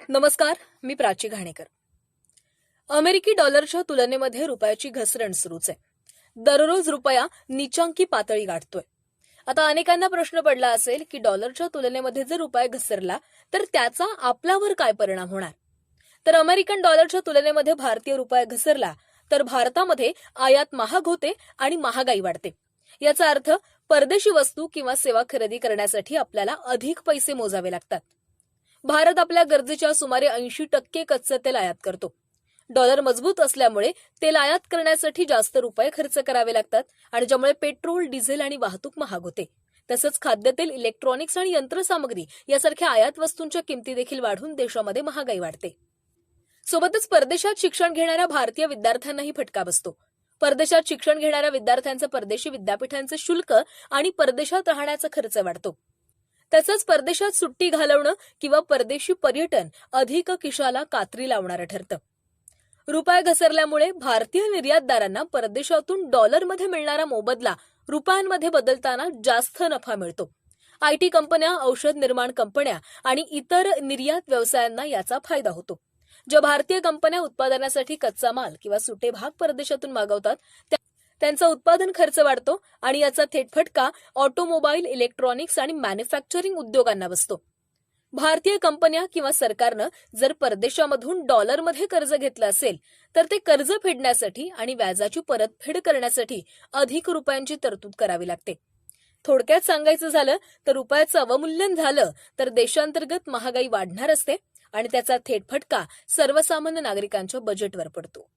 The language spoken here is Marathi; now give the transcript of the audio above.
नमस्कार, मी प्राची घाणेकर. अमेरिकी डॉलरच्या तुलनेमध्ये रुपयाची घसरण सुरूच आहे. दररोज रुपया नीचांकी पातळी गाठतोय. आता अनेकांना प्रश्न पडला असेल की डॉलरच्या तुलनेमध्ये जर रुपया घसरला तर त्याचा आपल्यावर काय परिणाम होणार. तर अमेरिकन डॉलरच्या तुलनेमध्ये भारतीय रुपया घसरला तर भारतामध्ये आयात महाग होते आणि महागाई वाढते. याचा अर्थ परदेशी वस्तू किंवा सेवा खरेदी करण्यासाठी आपल्याला अधिक पैसे मोजावे लागतात. भारत आपल्या गरजेच्या सुमारे 80% कच्चं तेल आयात करतो. डॉलर मजबूत असल्यामुळे तेल आयात करण्यासाठी जास्त रुपये खर्च करावे लागतात आणि ज्यामुळे पेट्रोल, डिझेल आणि वाहतूक महाग होते. तसंच खाद्यतेल, इलेक्ट्रॉनिक्स आणि यंत्रसामग्री यासारख्या आयात वस्तूंच्या किमती देखील वाढून देशामध्ये महागाई वाढते. सोबतच परदेशात शिक्षण घेणाऱ्या भारतीय विद्यार्थ्यांनाही फटका बसतो. परदेशात शिक्षण घेणाऱ्या विद्यार्थ्यांचं परदेशी विद्यापीठांचं शुल्क आणि परदेशात राहण्याचा खर्च वाढतो. तसंच परदेशात सुट्टी घालवणं किंवा परदेशी पर्यटन अधिक खिशाला कात्री लावणारं ठरतं. रुपया घसरल्यामुळे भारतीय निर्यातदारांना परदेशातून डॉलरमध्ये मिळणारा मोबदला रुपयांमध्ये बदलताना जास्त नफा मिळतो. आयटी कंपन्या, औषध निर्माण कंपन्या आणि इतर निर्यात व्यवसायांना याचा फायदा होतो. ज्या भारतीय कंपन्या उत्पादनासाठी कच्चा माल किंवा सुटे भाग परदेशातून मागवतात त्यांचा उत्पादन खर्च वाढतो आणि याचा थेट फटका ऑटोमोबाईल, इलेक्ट्रॉनिक्स आणि मॅन्युफॅक्चरिंग उद्योगांना बसतो. भारतीय कंपन्या किंवा सरकारनं जर परदेशामधून डॉलरमध्ये कर्ज घेतलं असेल तर ते कर्ज फेडण्यासाठी आणि व्याजाची परतफेड करण्यासाठी अधिक रुपयांची तरतूद करावी लागते. थोडक्यात सांगायचं झालं तर रुपयाचं अवमूल्यन झालं तर देशांतर्गत महागाई वाढणार असते आणि त्याचा थेट फटका सर्वसामान्य नागरिकांच्या बजेटवर पडतो.